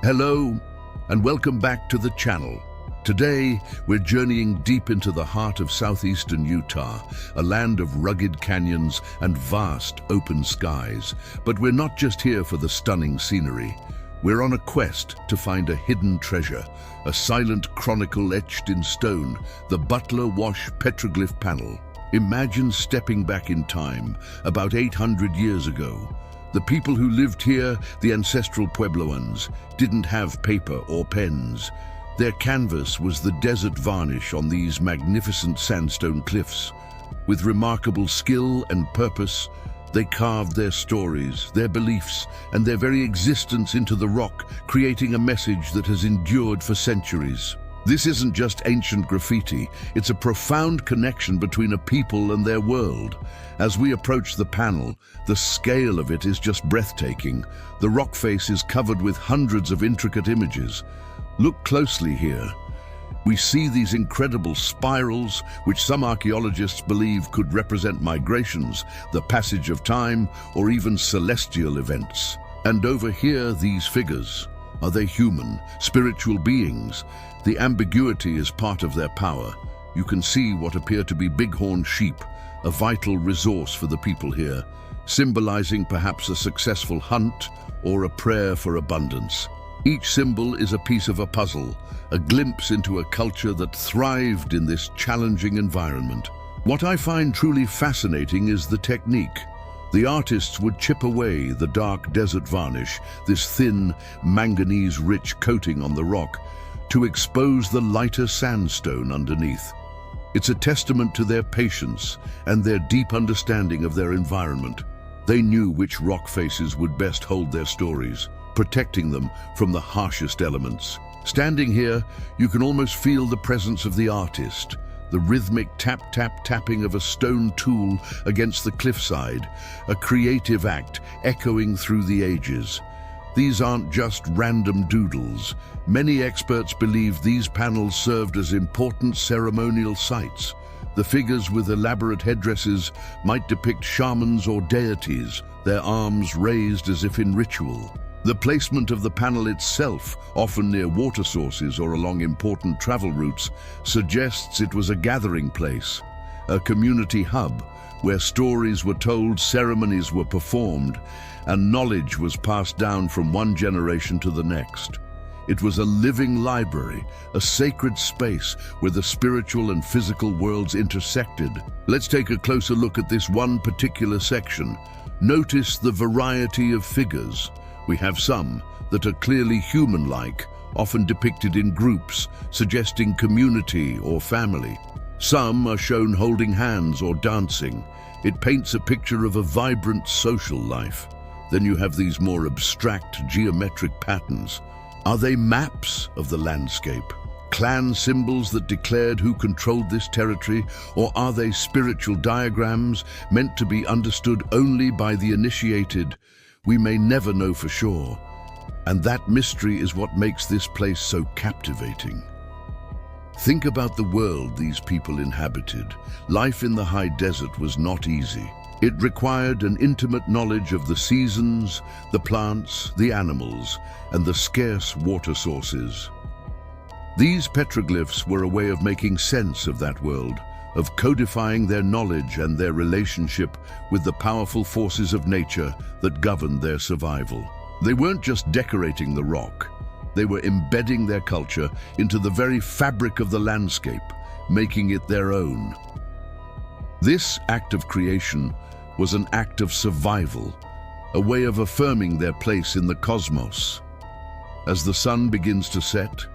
Hello, and welcome back to the channel. Today, we're journeying deep into the heart of southeastern Utah, a land of rugged canyons and vast open skies. But we're not just here for the stunning scenery. We're on a quest to find a hidden treasure, a silent chronicle etched in stone, the Butler Wash petroglyph panel. Imagine stepping back in time, about 800 years ago. The people who lived here, the ancestral Puebloans, didn't have paper or pens. Their canvas was the desert varnish on these magnificent sandstone cliffs. With remarkable skill and purpose, they carved their stories, their beliefs, and their very existence into the rock, creating a message that has endured for centuries. This isn't just ancient graffiti, it's a profound connection between a people and their world. As we approach the panel, the scale of it is just breathtaking. The rock face is covered with hundreds of intricate images. Look closely here. We see these incredible spirals, which some archaeologists believe could represent migrations, the passage of time, or even celestial events. And over here, these figures. Are they human, spiritual beings? The ambiguity is part of their power. You can see what appear to be bighorn sheep, a vital resource for the people here, symbolizing perhaps a successful hunt or a prayer for abundance. Each symbol is a piece of a puzzle, a glimpse into a culture that thrived in this challenging environment. What I find truly fascinating is the technique. The artists would chip away the dark desert varnish, this thin, manganese-rich coating on the rock, to expose the lighter sandstone underneath. It's a testament to their patience and their deep understanding of their environment. They knew which rock faces would best hold their stories, protecting them from the harshest elements. Standing here, you can almost feel the presence of the artist, the rhythmic tap-tap-tapping of a stone tool against the cliffside, a creative act echoing through the ages. These aren't just random doodles. Many experts believe these panels served as important ceremonial sites. The figures with elaborate headdresses might depict shamans or deities, their arms raised as if in ritual. The placement of the panel itself, often near water sources or along important travel routes, suggests it was a gathering place, a community hub where stories were told, ceremonies were performed, and knowledge was passed down from one generation to the next. It was a living library, a sacred space where the spiritual and physical worlds intersected. Let's take a closer look at this one particular section. Notice the variety of figures. We have some that are clearly human-like, often depicted in groups, suggesting community or family. Some are shown holding hands or dancing. It paints a picture of a vibrant social life. Then you have these more abstract geometric patterns. Are they maps of the landscape? Clan symbols that declared who controlled this territory? Or are they spiritual diagrams meant to be understood only by the initiated? We may never know for sure. And that mystery is what makes this place so captivating. Think about the world these people inhabited. Life in the high desert was not easy. It required an intimate knowledge of the seasons, the plants, the animals, and the scarce water sources. These petroglyphs were a way of making sense of that world, of codifying their knowledge and their relationship with the powerful forces of nature that governed their survival. They weren't just decorating the rock. They were embedding their culture into the very fabric of the landscape, making it their own. This act of creation was an act of survival, a way of affirming their place in the cosmos. As the sun begins to set,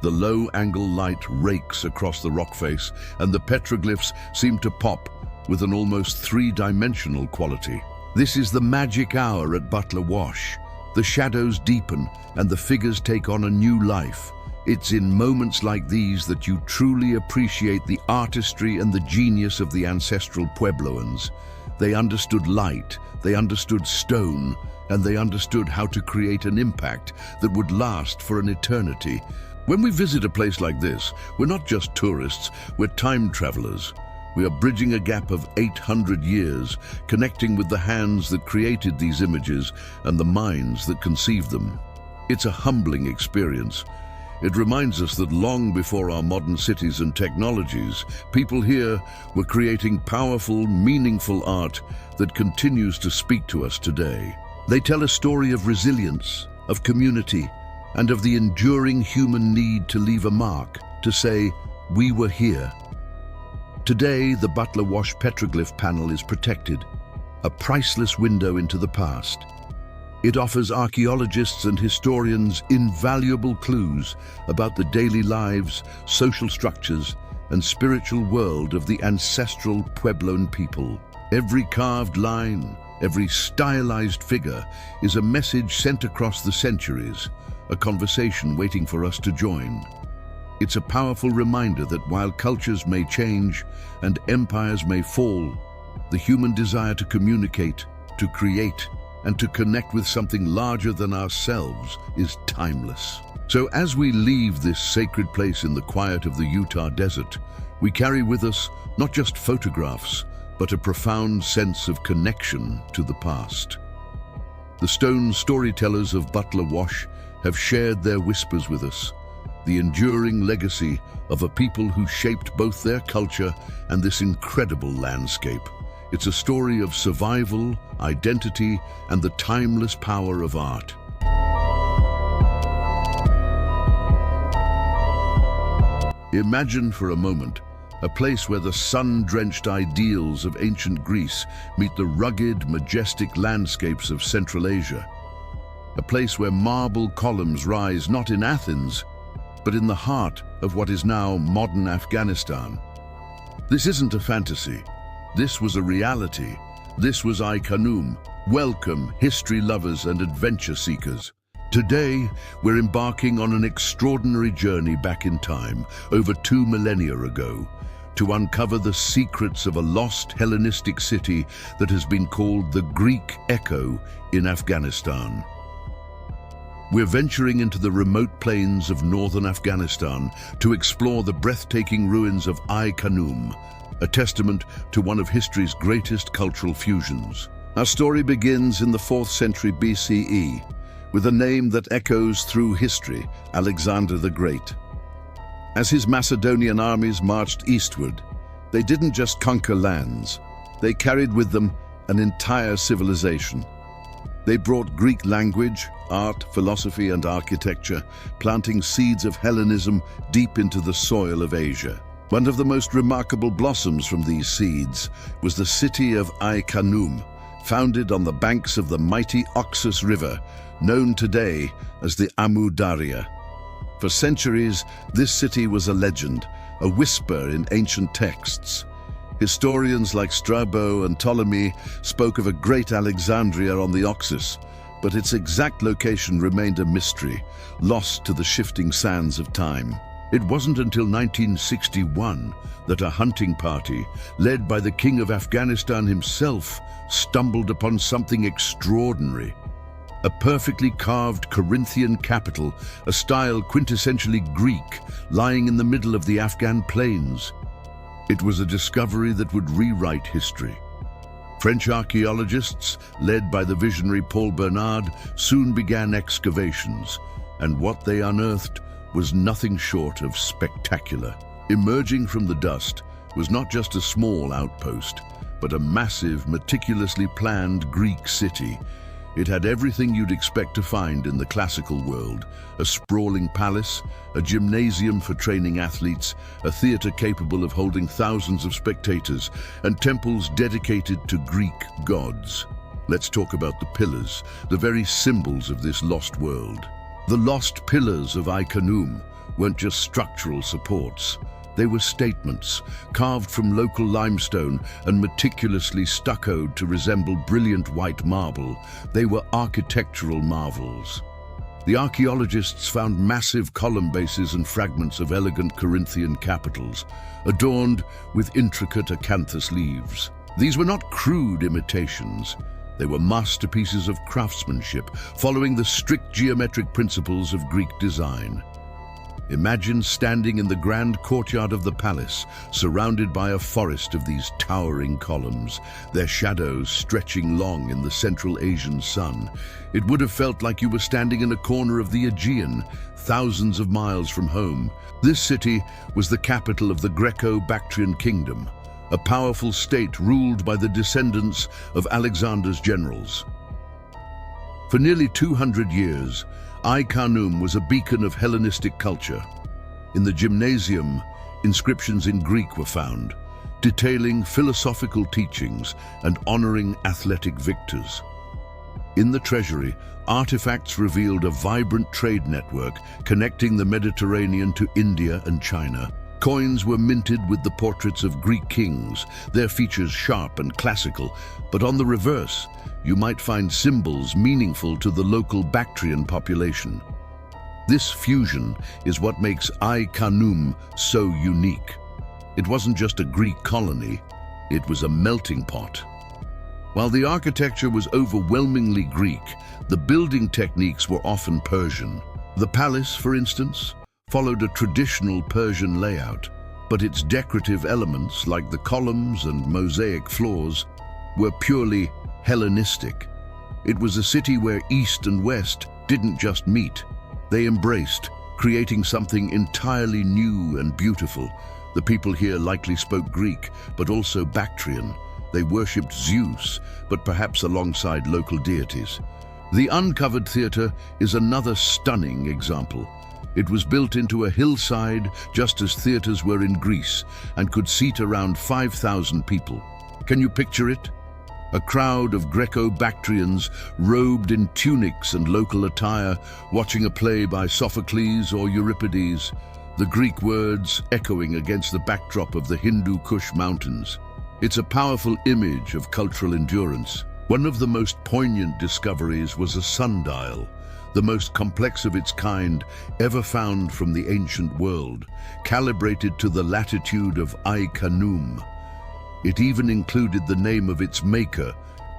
the low-angle light rakes across the rock face, and the petroglyphs seem to pop with an almost three-dimensional quality. This is the magic hour at Butler Wash. The shadows deepen and the figures take on a new life. It's in moments like these that you truly appreciate the artistry and the genius of the ancestral Puebloans. They understood light, they understood stone, and they understood how to create an impact that would last for an eternity. When we visit a place like this, we're not just tourists, we're time travelers. We are bridging a gap of 800 years, connecting with the hands that created these images and the minds that conceived them. It's a humbling experience. It reminds us that long before our modern cities and technologies, people here were creating powerful, meaningful art that continues to speak to us today. They tell a story of resilience, of community, and of the enduring human need to leave a mark, to say, "We were here." Today, the Butler Wash petroglyph panel is protected, a priceless window into the past. It offers archaeologists and historians invaluable clues about the daily lives, social structures, and spiritual world of the ancestral Puebloan people. Every carved line, every stylized figure is a message sent across the centuries, a conversation waiting for us to join. It's a powerful reminder that while cultures may change and empires may fall, the human desire to communicate, to create, and to connect with something larger than ourselves is timeless. So as we leave this sacred place in the quiet of the Utah desert, we carry with us not just photographs, but a profound sense of connection to the past. The stone storytellers of Butler Wash have shared their whispers with us, the enduring legacy of a people who shaped both their culture and this incredible landscape. It's a story of survival, identity, and the timeless power of art. Imagine for a moment a place where the sun-drenched ideals of ancient Greece meet the rugged, majestic landscapes of Central Asia. A place where marble columns rise not in Athens, but in the heart of what is now modern Afghanistan. This isn't a fantasy. This was a reality. This was Ai Khanoum. Welcome, history lovers and adventure seekers. Today, we're embarking on an extraordinary journey back in time, over 2 millennia ago, to uncover the secrets of a lost Hellenistic city that has been called the Greek Echo in Afghanistan. We're venturing into the remote plains of northern Afghanistan to explore the breathtaking ruins of Ai Khanoum, a testament to one of history's greatest cultural fusions. Our story begins in the 4th century BCE, with a name that echoes through history, Alexander the Great. As his Macedonian armies marched eastward, they didn't just conquer lands, they carried with them an entire civilization. They brought Greek language, art, philosophy, and architecture, planting seeds of Hellenism deep into the soil of Asia. One of the most remarkable blossoms from these seeds was the city of Ai Khanoum, founded on the banks of the mighty Oxus River, known today as the Amu Darya. For centuries, this city was a legend, a whisper in ancient texts. Historians like Strabo and Ptolemy spoke of a great Alexandria on the Oxus, but its exact location remained a mystery, lost to the shifting sands of time. It wasn't until 1961 that a hunting party, led by the King of Afghanistan himself, stumbled upon something extraordinary. A perfectly carved Corinthian capital, a style quintessentially Greek, lying in the middle of the Afghan plains. It was a discovery that would rewrite history. French archaeologists, led by the visionary Paul Bernard, soon began excavations, and what they unearthed was nothing short of spectacular. Emerging from the dust was not just a small outpost, but a massive, meticulously planned Greek city. It had everything you'd expect to find in the classical world: a sprawling palace, a gymnasium for training athletes, a theater capable of holding thousands of spectators, and temples dedicated to Greek gods. Let's talk about the pillars, the very symbols of this lost world. The lost pillars of Ai Khanoum weren't just structural supports. They were statements, carved from local limestone and meticulously stuccoed to resemble brilliant white marble. They were architectural marvels. The archaeologists found massive column bases and fragments of elegant Corinthian capitals, adorned with intricate acanthus leaves. These were not crude imitations. They were masterpieces of craftsmanship, following the strict geometric principles of Greek design. Imagine standing in the grand courtyard of the palace, surrounded by a forest of these towering columns, their shadows stretching long in the Central Asian sun. It would have felt like you were standing in a corner of the Aegean, thousands of miles from home. This city was the capital of the Greco-Bactrian kingdom, a powerful state ruled by the descendants of Alexander's generals. For nearly 200 years, Ai-Khanoum was a beacon of Hellenistic culture. In the gymnasium, inscriptions in Greek were found, detailing philosophical teachings and honoring athletic victors. In the treasury, artifacts revealed a vibrant trade network connecting the Mediterranean to India and China. Coins were minted with the portraits of Greek kings, their features sharp and classical, but on the reverse, you might find symbols meaningful to the local Bactrian population. This fusion is what makes Ai-Khanoum so unique. It wasn't just a Greek colony, it was a melting pot. While the architecture was overwhelmingly Greek, the building techniques were often Persian. The palace, for instance, followed a traditional Persian layout, but its decorative elements, like the columns and mosaic floors, were purely Hellenistic. It was a city where East and West didn't just meet, they embraced, creating something entirely new and beautiful. The people here likely spoke Greek, but also Bactrian. They worshipped Zeus, but perhaps alongside local deities. The uncovered theatre is another stunning example. It was built into a hillside, just as theatres were in Greece, and could seat around 5,000 people. Can you picture it? A crowd of Greco-Bactrians robed in tunics and local attire, watching a play by Sophocles or Euripides, the Greek words echoing against the backdrop of the Hindu Kush mountains. It's a powerful image of cultural endurance. One of the most poignant discoveries was a sundial, the most complex of its kind ever found from the ancient world, calibrated to the latitude of Ai-Khanoum. It even included the name of its maker,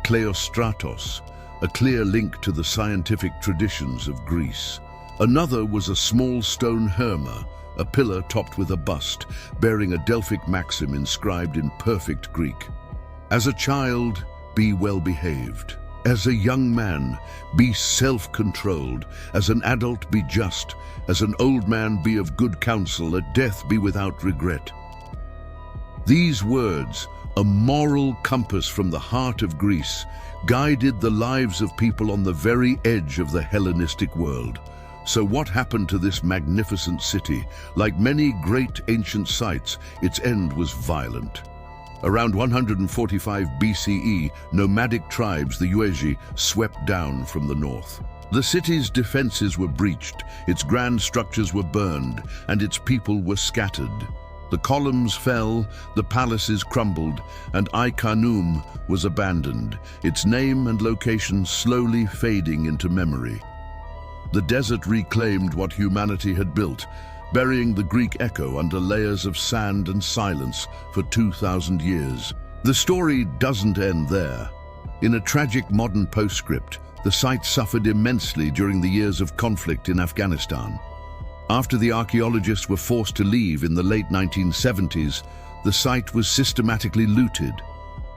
Kleostratos, a clear link to the scientific traditions of Greece. Another was a small stone herma, a pillar topped with a bust, bearing a Delphic maxim inscribed in perfect Greek. As a child, be well-behaved. As a young man, be self-controlled. As an adult, be just. As an old man, be of good counsel. At death, be without regret. These words, a moral compass from the heart of Greece, guided the lives of people on the very edge of the Hellenistic world. So what happened to this magnificent city? Like many great ancient sites, its end was violent. Around 145 BCE, nomadic tribes, the Yuezhi, swept down from the north. The city's defenses were breached, its grand structures were burned, and its people were scattered. The columns fell, the palaces crumbled, and Ai-Khanoum was abandoned, its name and location slowly fading into memory. The desert reclaimed what humanity had built, burying the Greek echo under layers of sand and silence for 2,000 years. The story doesn't end there. In a tragic modern postscript, the site suffered immensely during the years of conflict in Afghanistan. After the archaeologists were forced to leave in the late 1970s, the site was systematically looted.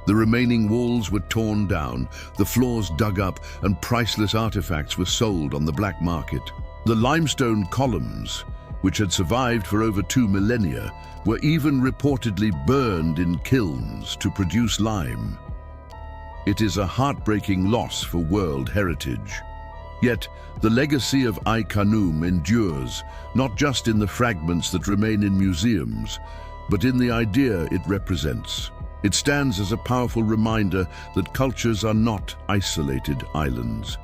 The remaining walls were torn down, the floors dug up, and priceless artifacts were sold on the black market. The limestone columns, which had survived for over 2 millennia, were even reportedly burned in kilns to produce lime. It is a heartbreaking loss for world heritage. Yet, the legacy of Ai-Khanoum endures, not just in the fragments that remain in museums, but in the idea it represents. It stands as a powerful reminder that cultures are not isolated islands.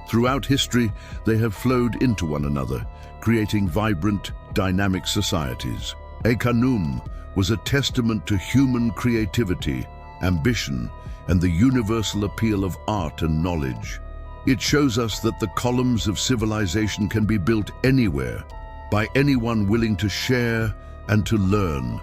Throughout history, they have flowed into one another, creating vibrant, dynamic societies. Ai-Khanoum was a testament to human creativity, ambition, and the universal appeal of art and knowledge. It shows us that the columns of civilization can be built anywhere, by anyone willing to share and to learn.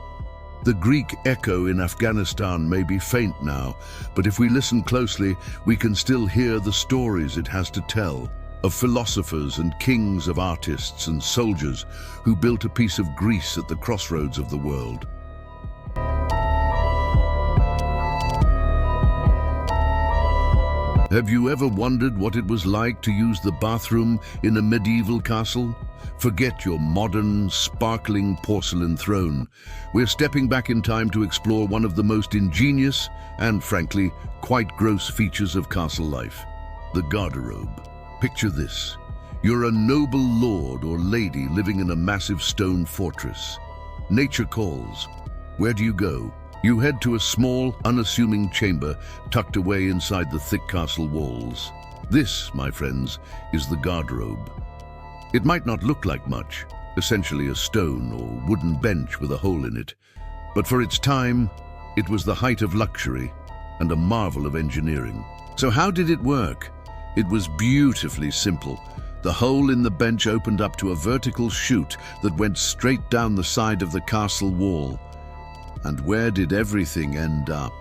The Greek echo in Afghanistan may be faint now, but if we listen closely, we can still hear the stories it has to tell. of philosophers and kings, of artists and soldiers who built a piece of Greece at the crossroads of the world. Have you ever wondered what it was like to use the bathroom in a medieval castle? Forget your modern, sparkling porcelain throne. We're stepping back in time to explore one of the most ingenious and, frankly, quite gross features of castle life: the garderobe. Picture this. You're a noble lord or lady living in a massive stone fortress. Nature calls. Where do you go? You head to a small, unassuming chamber tucked away inside the thick castle walls. This, my friends, is the garderobe. It might not look like much, essentially a stone or wooden bench with a hole in it, but for its time, it was the height of luxury and a marvel of engineering. So how did it work? It was beautifully simple. The hole in the bench opened up to a vertical chute that went straight down the side of the castle wall. And where did everything end up?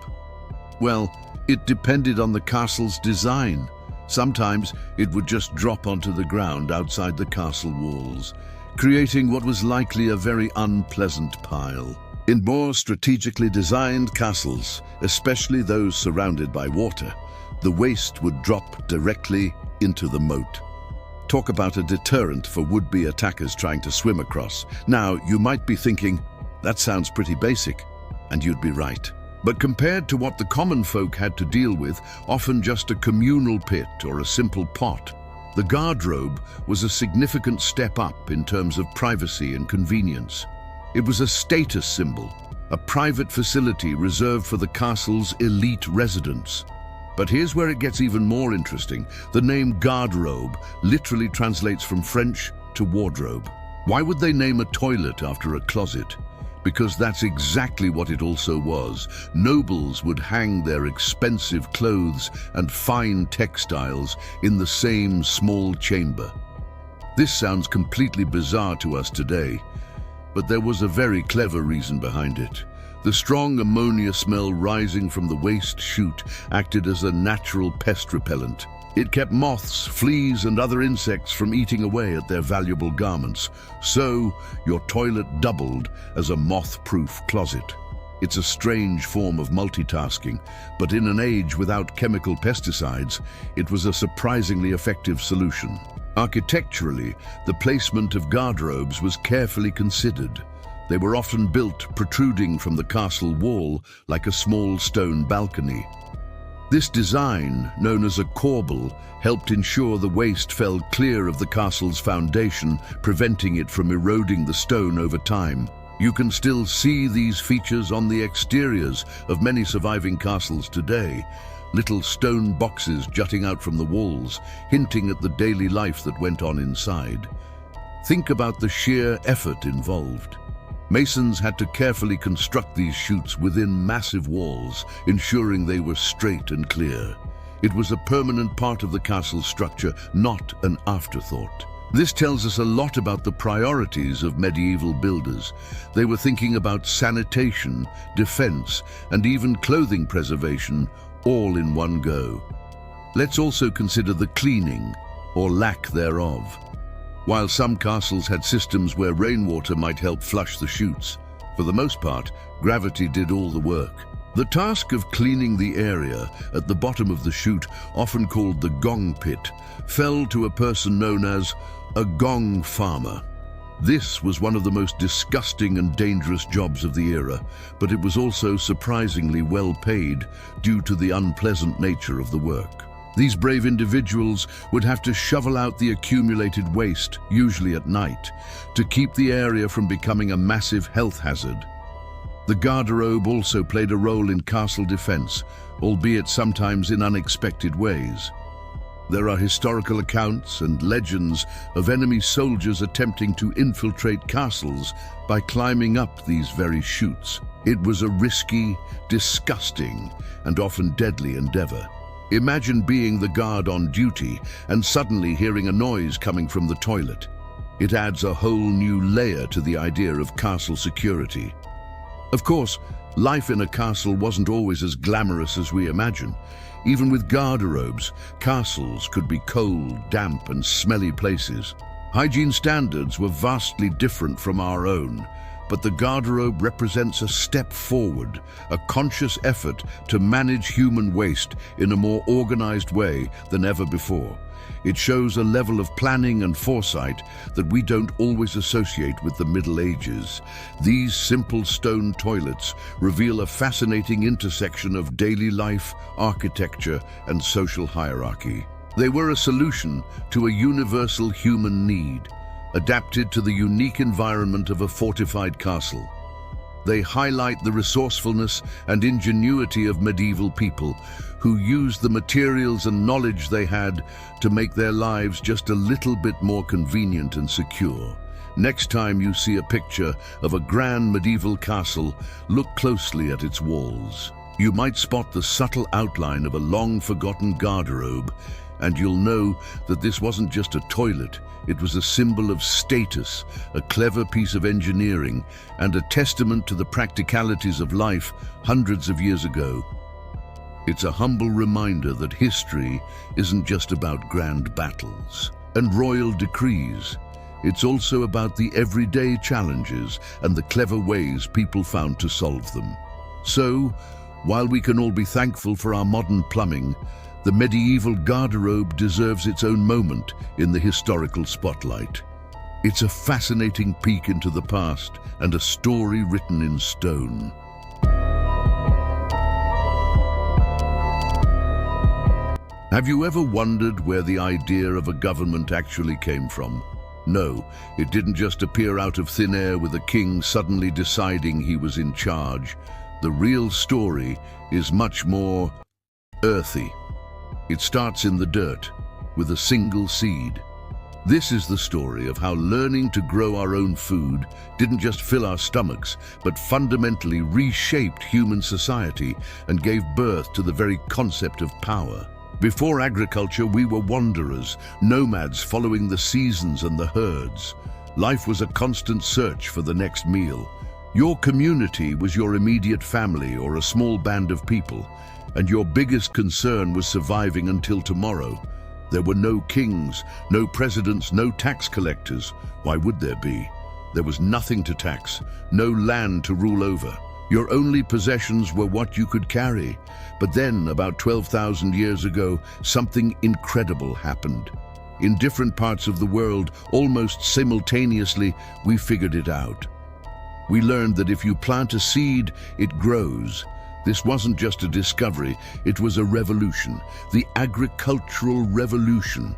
Well, it depended on the castle's design. Sometimes it would just drop onto the ground outside the castle walls, creating what was likely a very unpleasant pile. In more strategically designed castles, especially those surrounded by water, the waste would drop directly into the moat. Talk about a deterrent for would-be attackers trying to swim across. Now, you might be thinking, that sounds pretty basic, and you'd be right. But compared to what the common folk had to deal with, often just a communal pit or a simple pot, the garderobe was a significant step up in terms of privacy and convenience. It was a status symbol, a private facility reserved for the castle's elite residents. But here's where it gets even more interesting. The name garderobe literally translates from French to wardrobe. Why would they name a toilet after a closet? Because that's exactly what it also was. Nobles would hang their expensive clothes and fine textiles in the same small chamber. This sounds completely bizarre to us today, but there was a very clever reason behind it. The strong ammonia smell rising from the waste chute acted as a natural pest repellent. It kept moths, fleas, and other insects from eating away at their valuable garments. So, your toilet doubled as a moth-proof closet. It's a strange form of multitasking, but in an age without chemical pesticides, it was a surprisingly effective solution. Architecturally, the placement of garderobes was carefully considered. They were often built protruding from the castle wall like a small stone balcony. This design, known as a corbel, helped ensure the waste fell clear of the castle's foundation, preventing it from eroding the stone over time. You can still see these features on the exteriors of many surviving castles today, little stone boxes jutting out from the walls, hinting at the daily life that went on inside. Think about the sheer effort involved. Masons had to carefully construct these chutes within massive walls, ensuring they were straight and clear. It was a permanent part of the castle's structure, not an afterthought. This tells us a lot about the priorities of medieval builders. They were thinking about sanitation, defense, and even clothing preservation, all in one go. Let's also consider the cleaning, or lack thereof. While some castles had systems where rainwater might help flush the chutes, for the most part, gravity did all the work. The task of cleaning the area at the bottom of the chute, often called the gong pit, fell to a person known as a gong farmer. This was one of the most disgusting and dangerous jobs of the era, but it was also surprisingly well paid due to the unpleasant nature of the work. These brave individuals would have to shovel out the accumulated waste, usually at night, to keep the area from becoming a massive health hazard. The garderobe also played a role in castle defense, albeit sometimes in unexpected ways. There are historical accounts and legends of enemy soldiers attempting to infiltrate castles by climbing up these very chutes. It was a risky, disgusting, and often deadly endeavor. Imagine being the guard on duty and suddenly hearing a noise coming from the toilet. It adds a whole new layer to the idea of castle security. Of course, life in a castle wasn't always as glamorous as we imagine. Even with garderobes, castles could be cold, damp, and smelly places. Hygiene standards were vastly different from our own, but the garderobe represents a step forward, a conscious effort to manage human waste in a more organized way than ever before. It shows a level of planning and foresight that we don't always associate with the Middle Ages. These simple stone toilets reveal a fascinating intersection of daily life, architecture, and social hierarchy. They were a solution to a universal human need, adapted to the unique environment of a fortified castle. They highlight the resourcefulness and ingenuity of medieval people who used the materials and knowledge they had to make their lives just a little bit more convenient and secure. Next time you see a picture of a grand medieval castle, look closely at its walls. You might spot the subtle outline of a long-forgotten garderobe, and you'll know that this wasn't just a toilet. It was a symbol of status, a clever piece of engineering, and a testament to the practicalities of life hundreds of years ago. It's a humble reminder that history isn't just about grand battles and royal decrees. It's also about the everyday challenges and the clever ways people found to solve them. So, while we can all be thankful for our modern plumbing, the medieval garderobe deserves its own moment in the historical spotlight. It's a fascinating peek into the past and a story written in stone. Have you ever wondered where the idea of a government actually came from? No, it didn't just appear out of thin air with a king suddenly deciding he was in charge. The real story is much more earthy. It starts in the dirt, with a single seed. This is the story of how learning to grow our own food didn't just fill our stomachs, but fundamentally reshaped human society and gave birth to the very concept of power. Before agriculture, we were wanderers, nomads following the seasons and the herds. Life was a constant search for the next meal. Your community was your immediate family or a small band of people, and your biggest concern was surviving until tomorrow. There were no kings, no presidents, no tax collectors. Why would there be? There was nothing to tax, no land to rule over. Your only possessions were what you could carry. But then, about 12,000 years ago, something incredible happened. In different parts of the world, almost simultaneously, we figured it out. We learned that if you plant a seed, it grows. This wasn't just a discovery, it was a revolution, the agricultural revolution.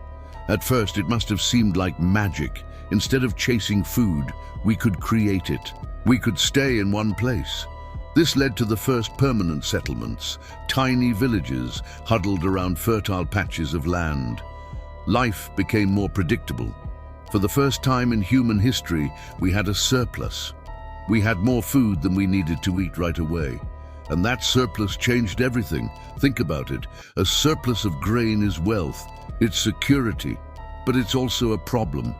At first, it must have seemed like magic. Instead of chasing food, we could create it. We could stay in one place. This led to the first permanent settlements, tiny villages huddled around fertile patches of land. Life became more predictable. For the first time in human history, we had a surplus. We had more food than we needed to eat right away. And that surplus changed everything. Think about it. A surplus of grain is wealth. It's security. But it's also a problem.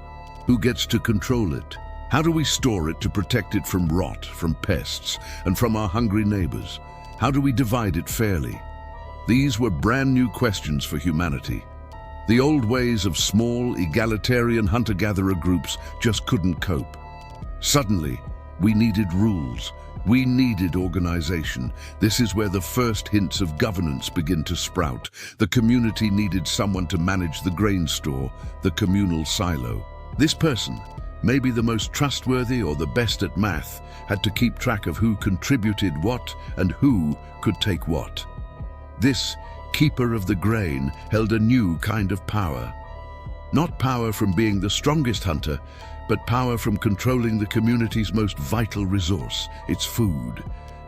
Who gets to control it? How do we store it to protect it from rot, from pests, and from our hungry neighbors? How do we divide it fairly? These were brand new questions for humanity. The old ways of small, egalitarian hunter-gatherer groups just couldn't cope. Suddenly, we needed rules. We needed organization. This is where the first hints of governance begin to sprout. The community needed someone to manage the grain store, the communal silo. This person, maybe the most trustworthy or the best at math, had to keep track of who contributed what and who could take what. This keeper of the grain held a new kind of power. Not power from being the strongest hunter, but power from controlling the community's most vital resource, its food.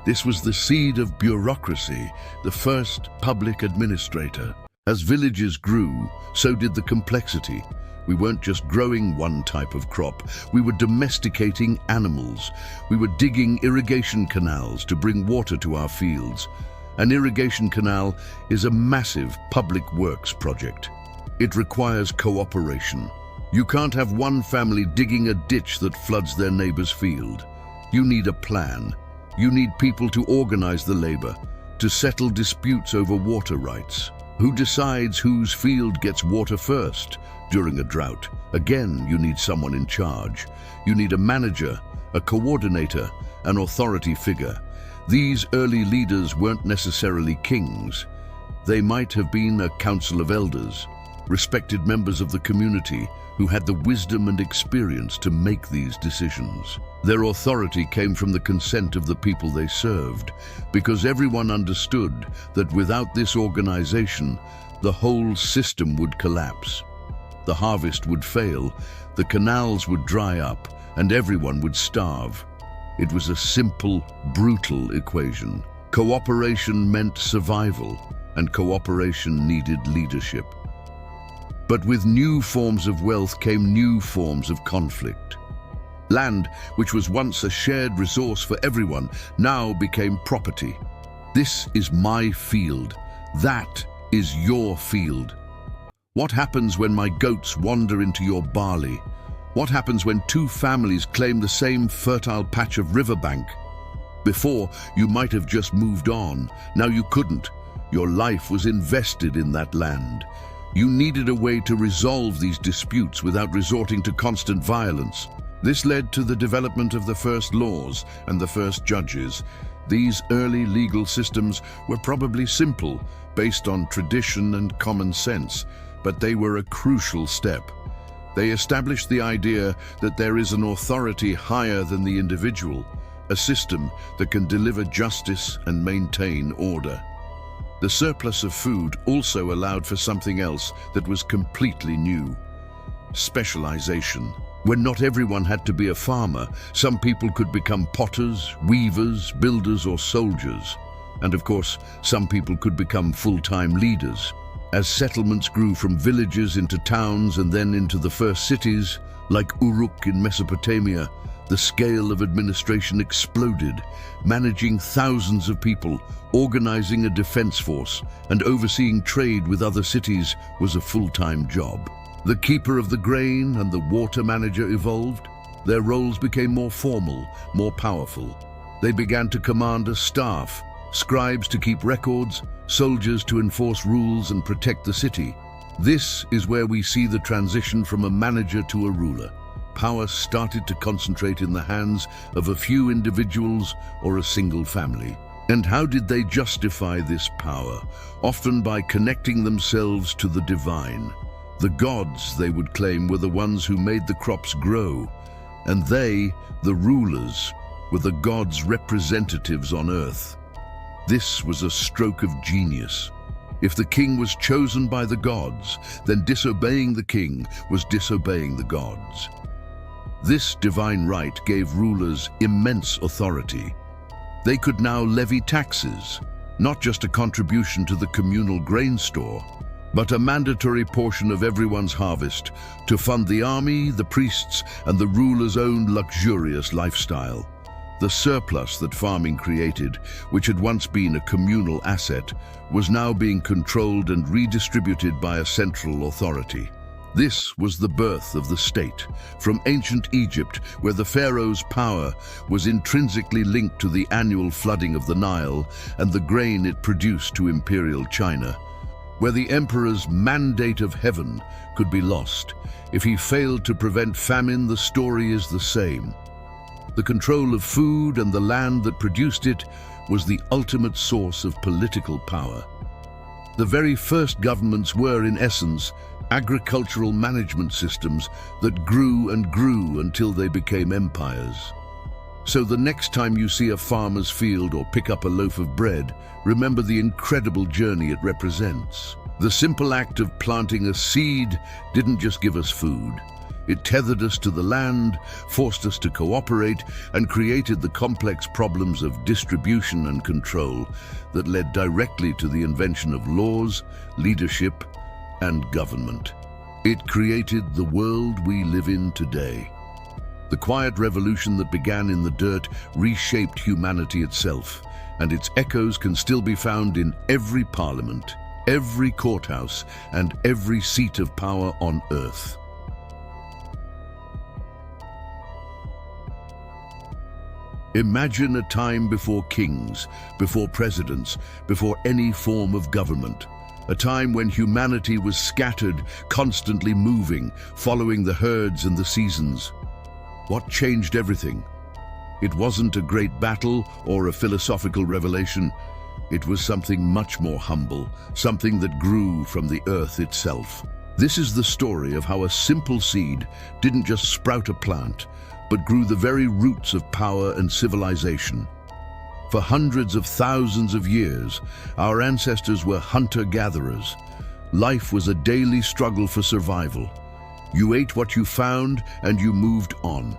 This was the seed of bureaucracy, the first public administrator. As villages grew, so did the complexity. We weren't just growing one type of crop, we were domesticating animals. We were digging irrigation canals to bring water to our fields. An irrigation canal is a massive public works project. It requires cooperation. You can't have one family digging a ditch that floods their neighbor's field. You need a plan. You need people to organize the labor, to settle disputes over water rights. Who decides whose field gets water first during a drought? Again, you need someone in charge. You need a manager, a coordinator, an authority figure. These early leaders weren't necessarily kings. They might have been a council of elders, respected members of the community who had the wisdom and experience to make these decisions. Their authority came from the consent of the people they served, because everyone understood that without this organization, the whole system would collapse. The harvest would fail, the canals would dry up, and everyone would starve. It was a simple, brutal equation. Cooperation meant survival, and cooperation needed leadership. But with new forms of wealth came new forms of conflict. Land, which was once a shared resource for everyone, now became property. This is my field. That is your field. What happens when my goats wander into your barley? What happens when two families claim the same fertile patch of riverbank? Before, you might have just moved on. Now you couldn't. Your life was invested in that land. You needed a way to resolve these disputes without resorting to constant violence. This led to the development of the first laws and the first judges. These early legal systems were probably simple, based on tradition and common sense, but they were a crucial step. They established the idea that there is an authority higher than the individual, a system that can deliver justice and maintain order. The surplus of food also allowed for something else that was completely new: specialization. When not everyone had to be a farmer, some people could become potters, weavers, builders, or soldiers. And of course, some people could become full-time leaders. As settlements grew from villages into towns and then into the first cities, like Uruk in Mesopotamia, the scale of administration exploded. Managing thousands of people, organizing a defense force, and overseeing trade with other cities was a full-time job. The keeper of the grain and the water manager evolved. Their roles became more formal, more powerful. They began to command a staff, scribes to keep records, soldiers to enforce rules and protect the city. This is where we see the transition from a manager to a ruler. Power started to concentrate in the hands of a few individuals or a single family. And how did they justify this power? Often by connecting themselves to the divine. The gods, they would claim, were the ones who made the crops grow, and they, the rulers, were the gods' representatives on earth. This was a stroke of genius. If the king was chosen by the gods, then disobeying the king was disobeying the gods. This divine right gave rulers immense authority. They could now levy taxes, not just a contribution to the communal grain store, but a mandatory portion of everyone's harvest to fund the army, the priests, and the ruler's own luxurious lifestyle. The surplus that farming created, which had once been a communal asset, was now being controlled and redistributed by a central authority. This was the birth of the state, from ancient Egypt, where the pharaoh's power was intrinsically linked to the annual flooding of the Nile and the grain it produced, to imperial China, where the emperor's mandate of heaven could be lost. If he failed to prevent famine, the story is the same. The control of food and the land that produced it was the ultimate source of political power. The very first governments were, in essence, agricultural management systems that grew and grew until they became empires. So the next time you see a farmer's field or pick up a loaf of bread, remember the incredible journey it represents. The simple act of planting a seed didn't just give us food. It tethered us to the land, forced us to cooperate, and created the complex problems of distribution and control that led directly to the invention of laws, leadership, and government. It created the world we live in today. The quiet revolution that began in the dirt reshaped humanity itself, and its echoes can still be found in every parliament, every courthouse, and every seat of power on earth. Imagine a time before kings, before presidents, before any form of government. A time when humanity was scattered, constantly moving, following the herds and the seasons. What changed everything? It wasn't a great battle or a philosophical revelation. It was something much more humble, something that grew from the earth itself. This is the story of how a simple seed didn't just sprout a plant, but grew the very roots of power and civilization. For hundreds of thousands of years, our ancestors were hunter-gatherers. Life was a daily struggle for survival. You ate what you found and you moved on.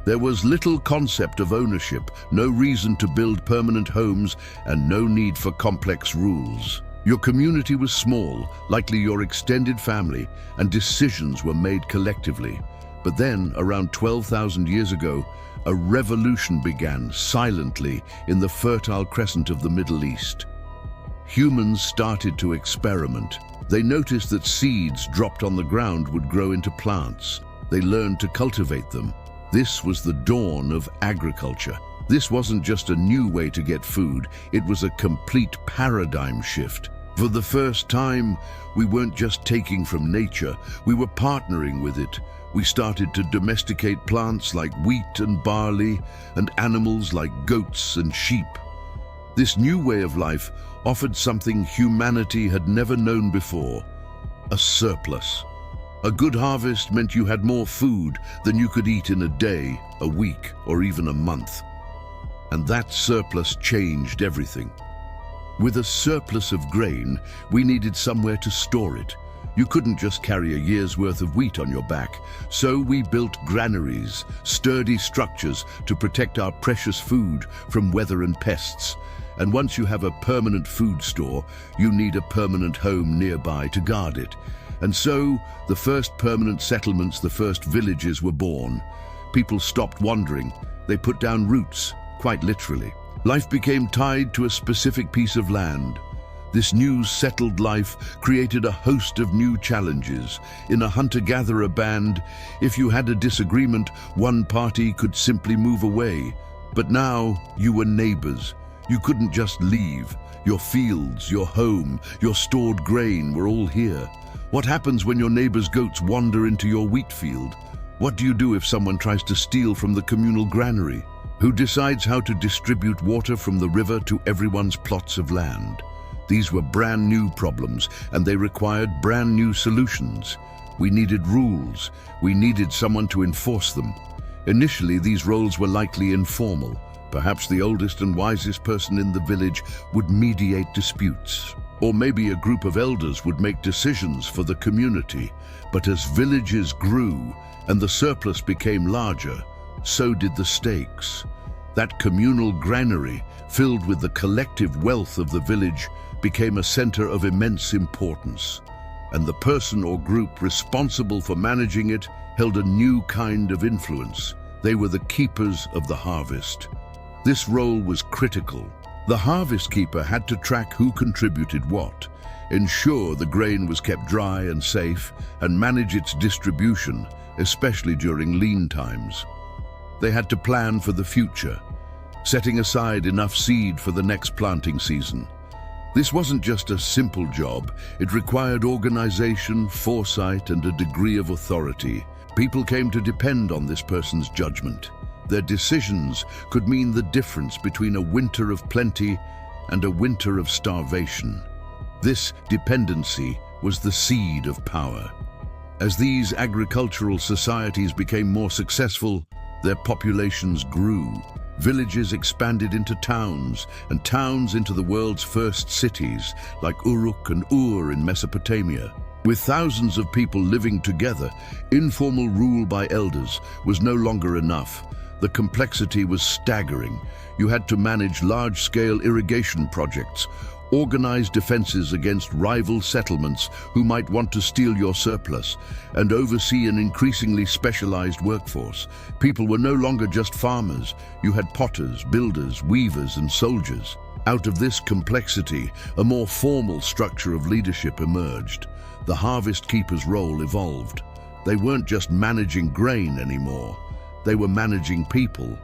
There was little concept of ownership, no reason to build permanent homes, and no need for complex rules. Your community was small, likely your extended family, and decisions were made collectively. But then, around 12,000 years ago, a revolution began silently in the Fertile Crescent of the Middle East. Humans started to experiment. They noticed that seeds dropped on the ground would grow into plants. They learned to cultivate them. This was the dawn of agriculture. This wasn't just a new way to get food, it was a complete paradigm shift. For the first time, we weren't just taking from nature, we were partnering with it. We started to domesticate plants like wheat and barley, and animals like goats and sheep. This new way of life offered something humanity had never known before: a surplus. A good harvest meant you had more food than you could eat in a day, a week, or even a month. And that surplus changed everything. With a surplus of grain, we needed somewhere to store it. You couldn't just carry a year's worth of wheat on your back, so we built granaries, sturdy structures to protect our precious food from weather and pests. And once you have a permanent food store, you need a permanent home nearby to guard it. And so, the first permanent settlements, the first villages were born. People stopped wandering. They put down roots, quite literally. Life became tied to a specific piece of land. This new settled life created a host of new challenges. In a hunter-gatherer band, if you had a disagreement, one party could simply move away. But now, you were neighbors. You couldn't just leave. Your fields, your home, your stored grain were all here. What happens when your neighbor's goats wander into your wheat field? What do you do if someone tries to steal from the communal granary? Who decides how to distribute water from the river to everyone's plots of land? These were brand new problems, and they required brand new solutions. We needed rules. We needed someone to enforce them. Initially, these roles were likely informal. Perhaps the oldest and wisest person in the village would mediate disputes. Or maybe a group of elders would make decisions for the community. But as villages grew and the surplus became larger, so did the stakes. That communal granary, filled with the collective wealth of the village, became a center of immense importance. And the person or group responsible for managing it held a new kind of influence. They were the keepers of the harvest. This role was critical. The harvest keeper had to track who contributed what, ensure the grain was kept dry and safe, and manage its distribution, especially during lean times. They had to plan for the future, setting aside enough seed for the next planting season. This wasn't just a simple job. It required organization, foresight, and a degree of authority. People came to depend on this person's judgment. Their decisions could mean the difference between a winter of plenty and a winter of starvation. This dependency was the seed of power. As these agricultural societies became more successful, their populations grew. Villages expanded into towns, and towns into the world's first cities, like Uruk and Ur in Mesopotamia. With thousands of people living together, informal rule by elders was no longer enough. The complexity was staggering. You had to manage large-scale irrigation projects, organize defenses against rival settlements who might want to steal your surplus, and oversee an increasingly specialized workforce. People were no longer just farmers. You had potters, builders, weavers, and soldiers. Out of this complexity, a more formal structure of leadership emerged. The harvest keeper's role evolved. They weren't just managing grain anymore. They were managing people.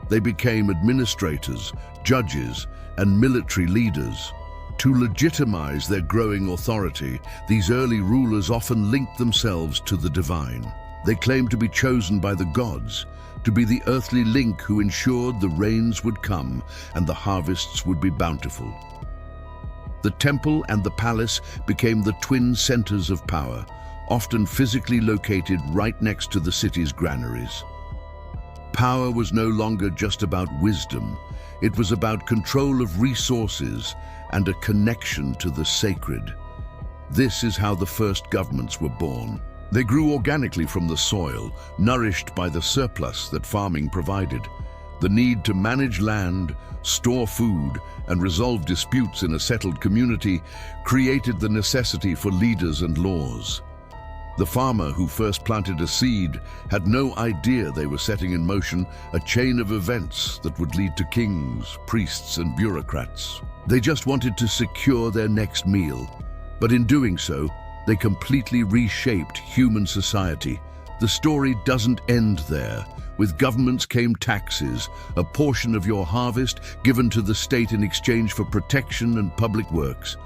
They became administrators, judges, and military leaders. To legitimize their growing authority, these early rulers often linked themselves to the divine. They claimed to be chosen by the gods, to be the earthly link who ensured the rains would come and the harvests would be bountiful. The temple and the palace became the twin centers of power, often physically located right next to the city's granaries. Power was no longer just about wisdom. It was about control of resources and a connection to the sacred. This is how the first governments were born. They grew organically from the soil, nourished by the surplus that farming provided. The need to manage land, store food, and resolve disputes in a settled community created the necessity for leaders and laws. The farmer who first planted a seed had no idea they were setting in motion a chain of events that would lead to kings, priests, and bureaucrats. They just wanted to secure their next meal. But in doing so, they completely reshaped human society. The story doesn't end there. With governments came taxes, a portion of your harvest given to the state in exchange for protection and public works.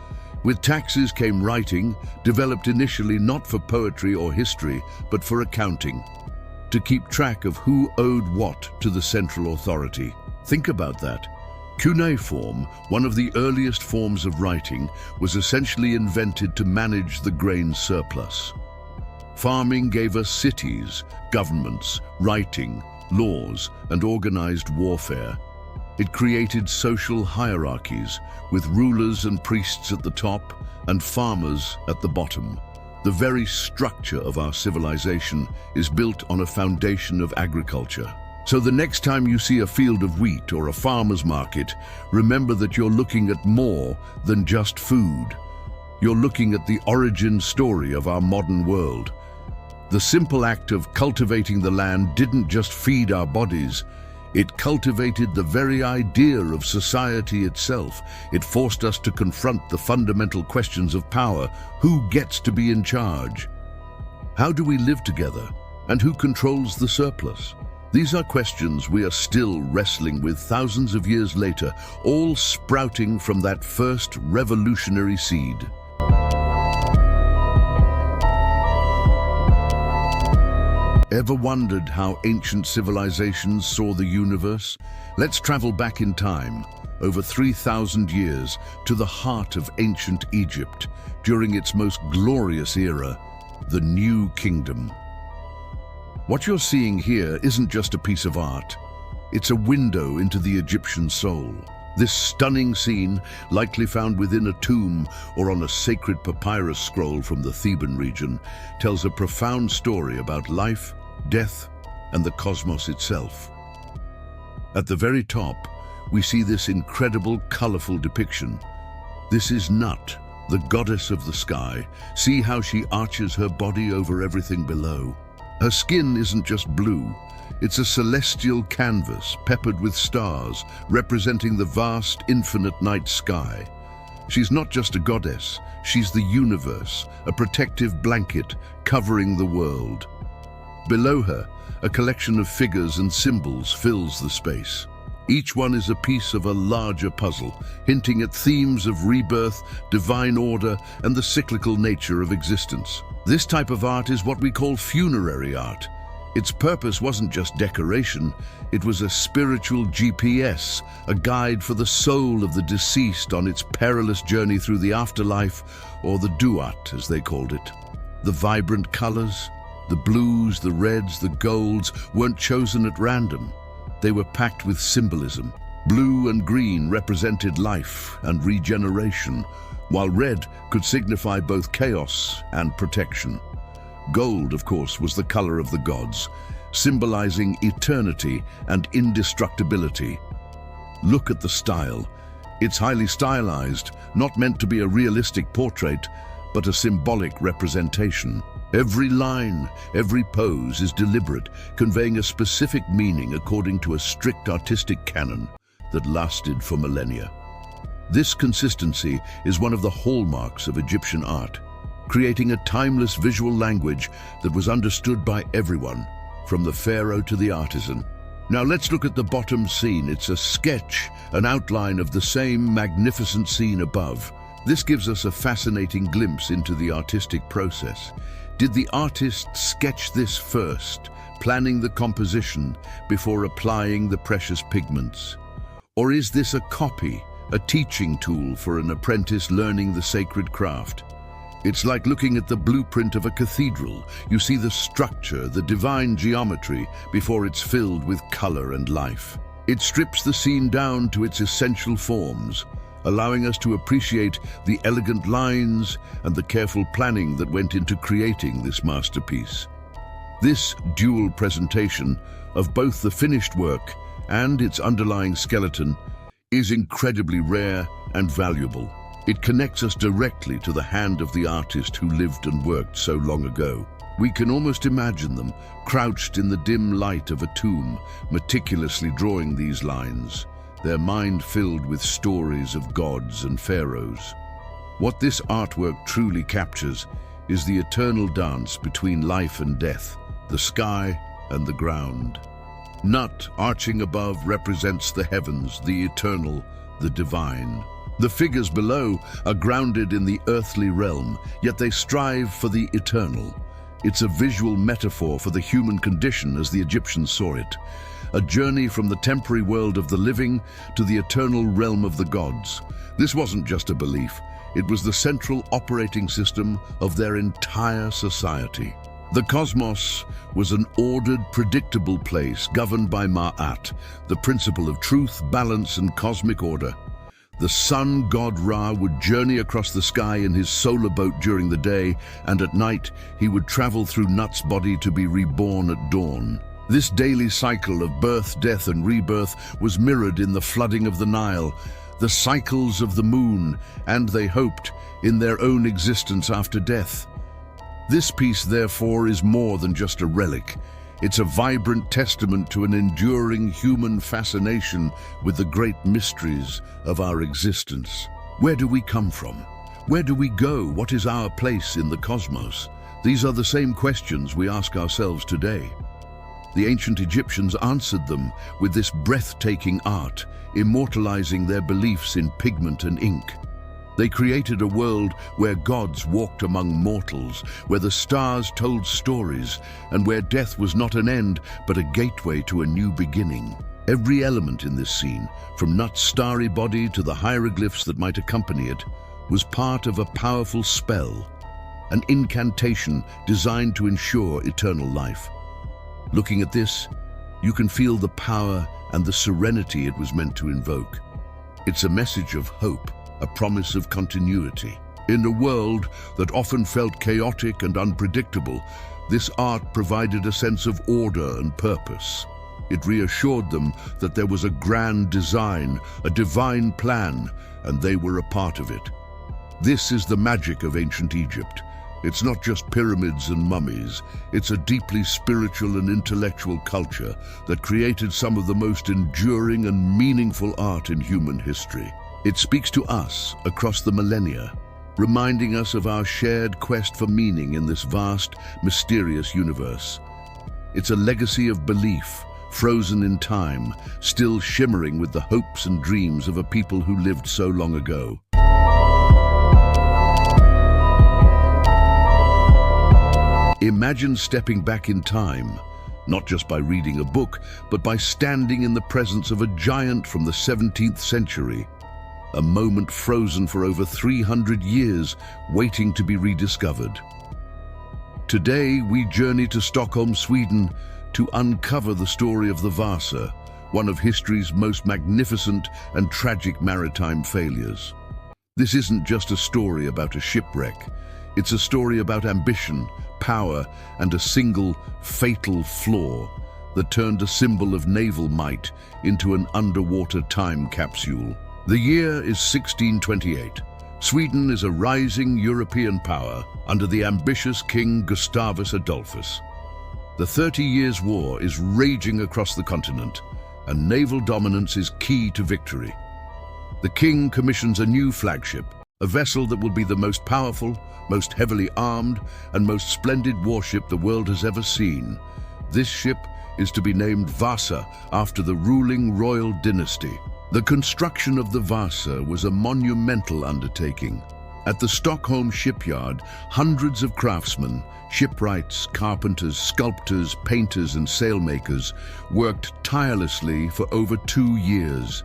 With taxes came writing, developed initially not for poetry or history, but for accounting, to keep track of who owed what to the central authority. Think about that. Cuneiform, one of the earliest forms of writing, was essentially invented to manage the grain surplus. Farming gave us cities, governments, writing, laws, and organized warfare. It created social hierarchies, with rulers and priests at the top and farmers at the bottom. The very structure of our civilization is built on a foundation of agriculture. So the next time you see a field of wheat or a farmer's market, remember that you're looking at more than just food. You're looking at the origin story of our modern world. The simple act of cultivating the land didn't just feed our bodies, it cultivated the very idea of society itself. It forced us to confront the fundamental questions of power. Who gets to be in charge? How do we live together? And who controls the surplus? These are questions we are still wrestling with thousands of years later, all sprouting from that first revolutionary seed. Ever wondered how ancient civilizations saw the universe? Let's travel back in time, over 3,000 years, to the heart of ancient Egypt, during its most glorious era, the New Kingdom. What you're seeing here isn't just a piece of art. It's a window into the Egyptian soul. This stunning scene, likely found within a tomb or on a sacred papyrus scroll from the Theban region, tells a profound story about life, death, and the cosmos itself. At the very top, we see this incredible, colorful depiction. This is Nut, the goddess of the sky. See how she arches her body over everything below. Her skin isn't just blue, it's a celestial canvas peppered with stars, representing the vast, infinite night sky. She's not just a goddess, she's the universe, a protective blanket covering the world. Below her, a collection of figures and symbols fills the space. Each one is a piece of a larger puzzle, hinting at themes of rebirth, divine order, and the cyclical nature of existence. This type of art is what we call funerary art. Its purpose wasn't just decoration, it was a spiritual GPS, a guide for the soul of the deceased on its perilous journey through the afterlife, or the duat, as they called it. The vibrant colors, the blues, the reds, the golds, weren't chosen at random. They were packed with symbolism. Blue and green represented life and regeneration, while red could signify both chaos and protection. Gold, of course, was the color of the gods, symbolizing eternity and indestructibility. Look at the style. It's highly stylized, not meant to be a realistic portrait, but a symbolic representation. Every line, every pose is deliberate, conveying a specific meaning according to a strict artistic canon that lasted for millennia. This consistency is one of the hallmarks of Egyptian art, creating a timeless visual language that was understood by everyone, from the pharaoh to the artisan. Now let's look at the bottom scene. It's a sketch, an outline of the same magnificent scene above. This gives us a fascinating glimpse into the artistic process. Did the artist sketch this first, planning the composition before applying the precious pigments? Or is this a copy, a teaching tool for an apprentice learning the sacred craft? It's like looking at the blueprint of a cathedral. You see the structure, the divine geometry, before it's filled with color and life. It strips the scene down to its essential forms, allowing us to appreciate the elegant lines and the careful planning that went into creating this masterpiece. This dual presentation of both the finished work and its underlying skeleton is incredibly rare and valuable. It connects us directly to the hand of the artist who lived and worked so long ago. We can almost imagine them crouched in the dim light of a tomb, meticulously drawing these lines, their mind filled with stories of gods and pharaohs. What this artwork truly captures is the eternal dance between life and death, the sky and the ground. Nut, arching above, represents the heavens, the eternal, the divine. The figures below are grounded in the earthly realm, yet they strive for the eternal. It's a visual metaphor for the human condition as the Egyptians saw it, a journey from the temporary world of the living to the eternal realm of the gods. This wasn't just a belief, it was the central operating system of their entire society. The cosmos was an ordered, predictable place governed by Ma'at, the principle of truth, balance, and cosmic order. The sun god Ra would journey across the sky in his solar boat during the day, and at night he would travel through Nut's body to be reborn at dawn. This daily cycle of birth, death, and rebirth was mirrored in the flooding of the Nile, the cycles of the moon, and they hoped, in their own existence after death. This piece, therefore, is more than just a relic. It's a vibrant testament to an enduring human fascination with the great mysteries of our existence. Where do we come from? Where do we go? What is our place in the cosmos? These are the same questions we ask ourselves today. The ancient Egyptians answered them with this breathtaking art, immortalizing their beliefs in pigment and ink. They created a world where gods walked among mortals, where the stars told stories, and where death was not an end, but a gateway to a new beginning. Every element in this scene, from Nut's starry body to the hieroglyphs that might accompany it, was part of a powerful spell, an incantation designed to ensure eternal life. Looking at this, you can feel the power and the serenity it was meant to invoke. It's a message of hope, a promise of continuity. In a world that often felt chaotic and unpredictable, this art provided a sense of order and purpose. It reassured them that there was a grand design, a divine plan, and they were a part of it. This is the magic of ancient Egypt. It's not just pyramids and mummies. It's a deeply spiritual and intellectual culture that created some of the most enduring and meaningful art in human history. It speaks to us across the millennia, reminding us of our shared quest for meaning in this vast, mysterious universe. It's a legacy of belief, frozen in time, still shimmering with the hopes and dreams of a people who lived so long ago. Imagine stepping back in time, not just by reading a book, but by standing in the presence of a giant from the 17th century. A moment frozen for over 300 years, waiting to be rediscovered. Today, we journey to Stockholm, Sweden, to uncover the story of the Vasa, one of history's most magnificent and tragic maritime failures. This isn't just a story about a shipwreck. It's a story about ambition, power, and a single, fatal flaw that turned a symbol of naval might into an underwater time capsule. The year is 1628. Sweden is a rising European power under the ambitious King Gustavus Adolphus. The 30 Years' War is raging across the continent, and naval dominance is key to victory. The king commissions a new flagship, a vessel that will be the most powerful, most heavily armed, and most splendid warship the world has ever seen. This ship is to be named Vasa after the ruling royal dynasty. The construction of the Vasa was a monumental undertaking. At the Stockholm shipyard, hundreds of craftsmen, shipwrights, carpenters, sculptors, painters, and sailmakers worked tirelessly for over 2 years.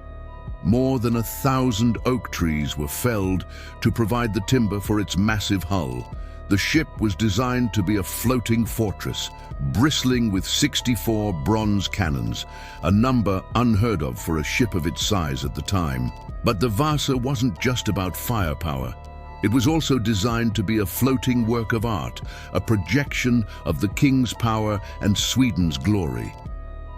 More than 1,000 oak trees were felled to provide the timber for its massive hull. The ship was designed to be a floating fortress, bristling with 64 bronze cannons, a number unheard of for a ship of its size at the time. But the Vasa wasn't just about firepower. It was also designed to be a floating work of art, a projection of the king's power and Sweden's glory.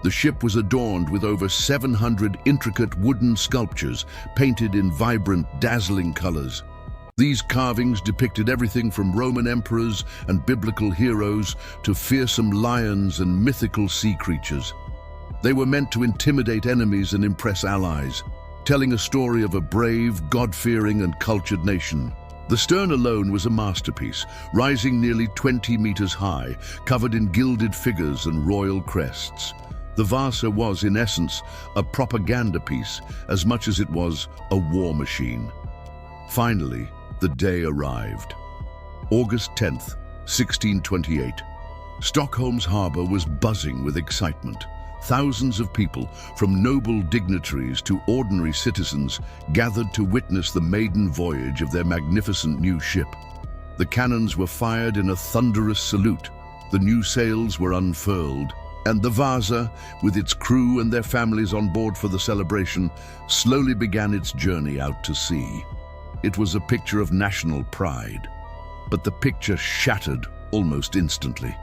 The ship was adorned with over 700 intricate wooden sculptures painted in vibrant, dazzling colors. These carvings depicted everything from Roman emperors and biblical heroes to fearsome lions and mythical sea creatures. They were meant to intimidate enemies and impress allies, telling a story of a brave, God-fearing and cultured nation. The stern alone was a masterpiece, rising nearly 20 meters high, covered in gilded figures and royal crests. The Vasa was, in essence, a propaganda piece as much as it was a war machine. Finally, the day arrived. August 10th, 1628. Stockholm's harbor was buzzing with excitement. Thousands of people, from noble dignitaries to ordinary citizens, gathered to witness the maiden voyage of their magnificent new ship. The cannons were fired in a thunderous salute, the new sails were unfurled, and the Vasa, with its crew and their families on board for the celebration, slowly began its journey out to sea. It was a picture of national pride, but the picture shattered almost instantly.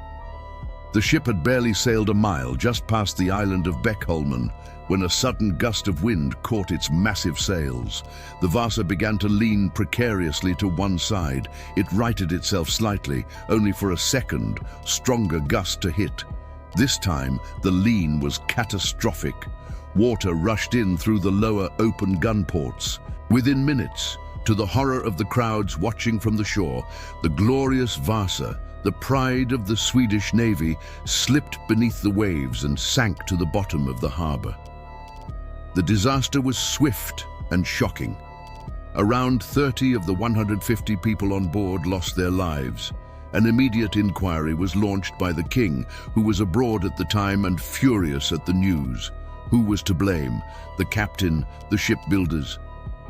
The ship had barely sailed a mile just past the island of Beckholmen when a sudden gust of wind caught its massive sails. The Vasa began to lean precariously to one side. It righted itself slightly, only for a second, stronger gust to hit. This time, the lean was catastrophic. Water rushed in through the lower open gun ports. Within minutes, to the horror of the crowds watching from the shore, the glorious Vasa, the pride of the Swedish Navy, slipped beneath the waves and sank to the bottom of the harbor. The disaster was swift and shocking. Around 30 of the 150 people on board lost their lives. An immediate inquiry was launched by the king, who was abroad at the time and furious at the news. Who was to blame? The captain, the shipbuilders?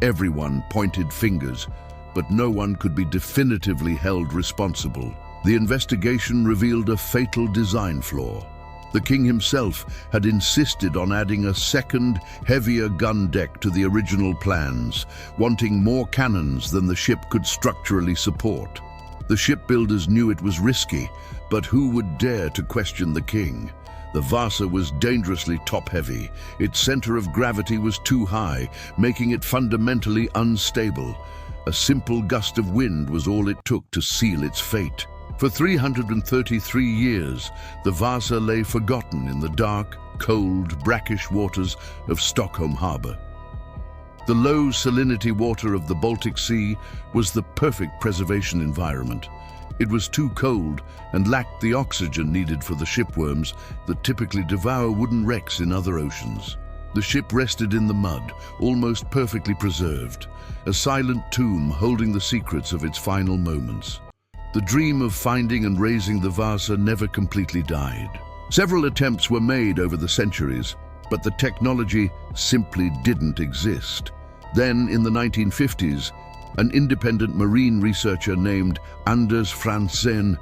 Everyone pointed fingers, but no one could be definitively held responsible. The investigation revealed a fatal design flaw. The king himself had insisted on adding a second, heavier gun deck to the original plans, wanting more cannons than the ship could structurally support. The shipbuilders knew it was risky, but who would dare to question the king? The Vasa was dangerously top-heavy. Its center of gravity was too high, making it fundamentally unstable. A simple gust of wind was all it took to seal its fate. For 333 years, the Vasa lay forgotten in the dark, cold, brackish waters of Stockholm harbor. The low salinity water of the Baltic Sea was the perfect preservation environment. It was too cold and lacked the oxygen needed for the shipworms that typically devour wooden wrecks in other oceans. The ship rested in the mud, almost perfectly preserved, a silent tomb holding the secrets of its final moments. The dream of finding and raising the Vasa never completely died. Several attempts were made over the centuries, but the technology simply didn't exist. Then, in the 1950s, an independent marine researcher named Anders Franzén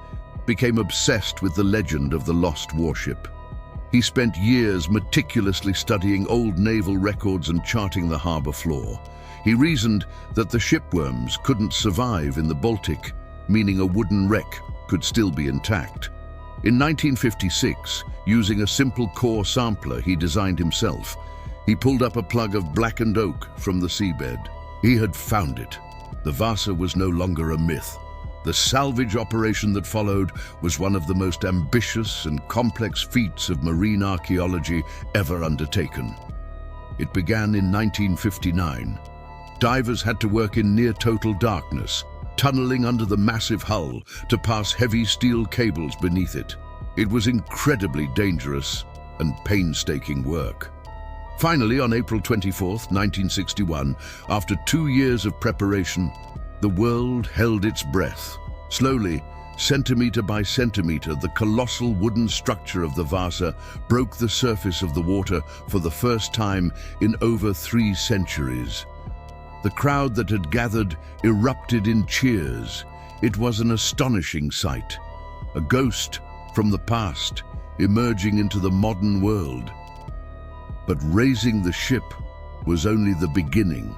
became obsessed with the legend of the lost warship. He spent years meticulously studying old naval records and charting the harbor floor. He reasoned that the shipworms couldn't survive in the Baltic, meaning a wooden wreck could still be intact. In 1956, using a simple core sampler he designed himself, he pulled up a plug of blackened oak from the seabed. He had found it. The Vasa was no longer a myth. The salvage operation that followed was one of the most ambitious and complex feats of marine archaeology ever undertaken. It began in 1959. Divers had to work in near-total darkness, tunneling under the massive hull to pass heavy steel cables beneath it. It was incredibly dangerous and painstaking work. Finally, on April 24, 1961, after 2 years of preparation, the world held its breath. Slowly, centimeter by centimeter, the colossal wooden structure of the Vasa broke the surface of the water for the first time in over 3 centuries. The crowd that had gathered erupted in cheers. It was an astonishing sight, a ghost from the past emerging into the modern world. But raising the ship was only the beginning.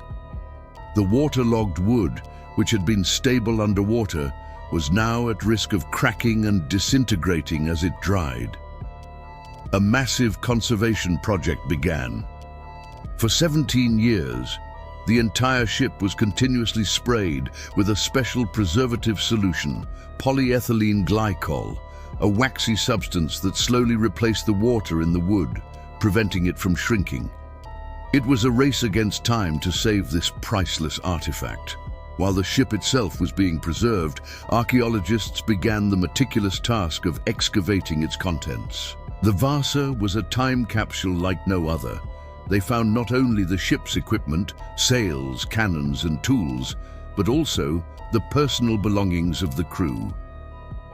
The waterlogged wood, which had been stable underwater, was now at risk of cracking and disintegrating as it dried. A massive conservation project began. For 17 years, the entire ship was continuously sprayed with a special preservative solution, polyethylene glycol, a waxy substance that slowly replaced the water in the wood, preventing it from shrinking. It was a race against time to save this priceless artifact. While the ship itself was being preserved, archaeologists began the meticulous task of excavating its contents. The Vasa was a time capsule like no other. They found not only the ship's equipment, sails, cannons, and tools, but also the personal belongings of the crew.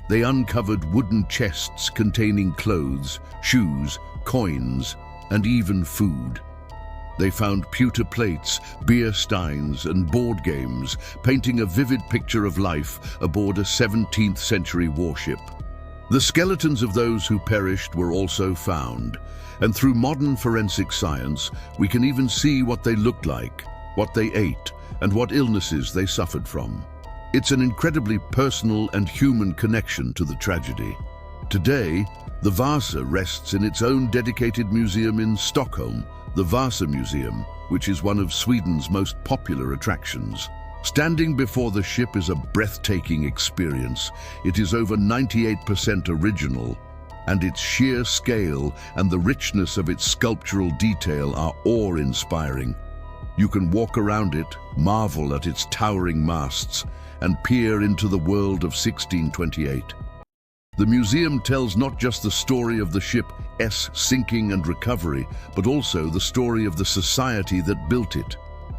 They uncovered wooden chests containing clothes, shoes, coins, and even food. They found pewter plates, beer steins, and board games, painting a vivid picture of life aboard a 17th century warship. The skeletons of those who perished were also found, and through modern forensic science, we can even see what they looked like, what they ate, and what illnesses they suffered from. It's an incredibly personal and human connection to the tragedy. Today, the Vasa rests in its own dedicated museum in Stockholm, the Vasa Museum, which is one of Sweden's most popular attractions. Standing before the ship is a breathtaking experience. It is over 98% original, and its sheer scale and the richness of its sculptural detail are awe-inspiring. You can walk around it, marvel at its towering masts, and peer into the world of 1628. The museum tells not just the story of the ship's sinking and recovery, but also the story of the society that built it.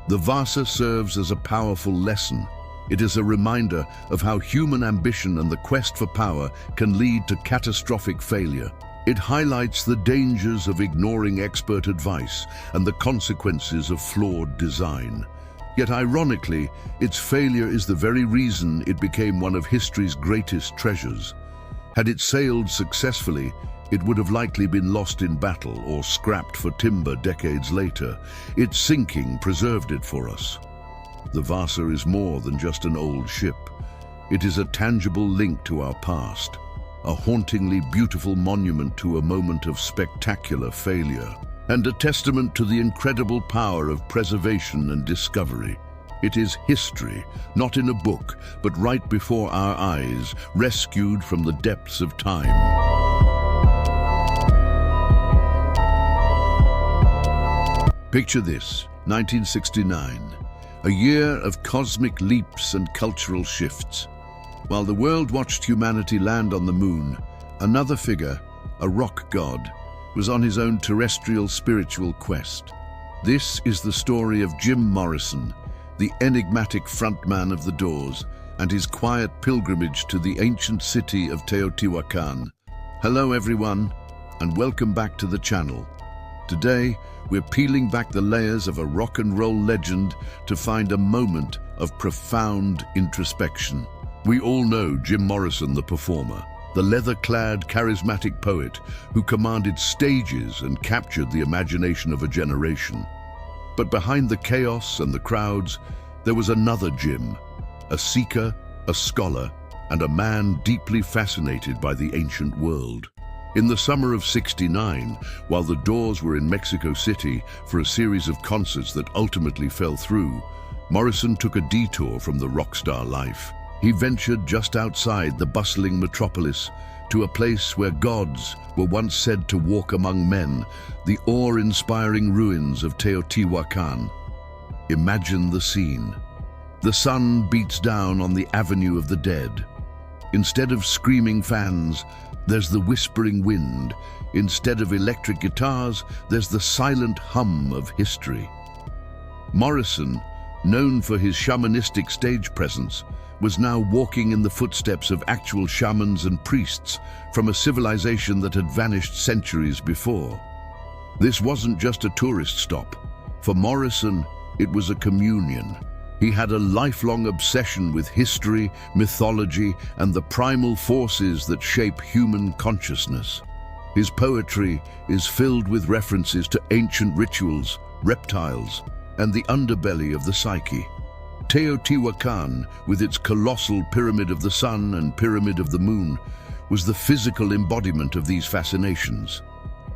The Vasa serves as a powerful lesson. It is a reminder of how human ambition and the quest for power can lead to catastrophic failure. It highlights the dangers of ignoring expert advice and the consequences of flawed design. Yet ironically, its failure is the very reason it became one of history's greatest treasures. Had it sailed successfully, it would have likely been lost in battle or scrapped for timber decades later. Its sinking preserved it for us. The Vasa is more than just an old ship. It is a tangible link to our past, a hauntingly beautiful monument to a moment of spectacular failure, and a testament to the incredible power of preservation and discovery. It is history, not in a book, but right before our eyes, rescued from the depths of time. Picture this, 1969, a year of cosmic leaps and cultural shifts. While the world watched humanity land on the moon, another figure, a rock god, was on his own terrestrial spiritual quest. This is the story of Jim Morrison, the enigmatic frontman of the Doors, and his quiet pilgrimage to the ancient city of Teotihuacan. Hello everyone, and welcome back to the channel. Today, we're peeling back the layers of a rock and roll legend to find a moment of profound introspection. We all know Jim Morrison, the performer, the leather-clad, charismatic poet who commanded stages and captured the imagination of a generation. But behind the chaos and the crowds, there was another Jim, a seeker, a scholar, and a man deeply fascinated by the ancient world. In the summer of '69, while the Doors were in Mexico City for a series of concerts that ultimately fell through, Morrison took a detour from the rock star life. He ventured just outside the bustling metropolis to a place where gods were once said to walk among men, the awe-inspiring ruins of Teotihuacan. Imagine the scene. The sun beats down on the Avenue of the Dead. Instead of screaming fans, There's the whispering wind. Instead of electric guitars, there's the silent hum of history. Morrison, known for his shamanistic stage presence, was now walking in the footsteps of actual shamans and priests from a civilization that had vanished centuries before. This wasn't just a tourist stop. For Morrison, it was a communion. He had a lifelong obsession with history, mythology, and the primal forces that shape human consciousness. His poetry is filled with references to ancient rituals, reptiles, and the underbelly of the psyche. Teotihuacan, with its colossal Pyramid of the Sun and Pyramid of the Moon, was the physical embodiment of these fascinations.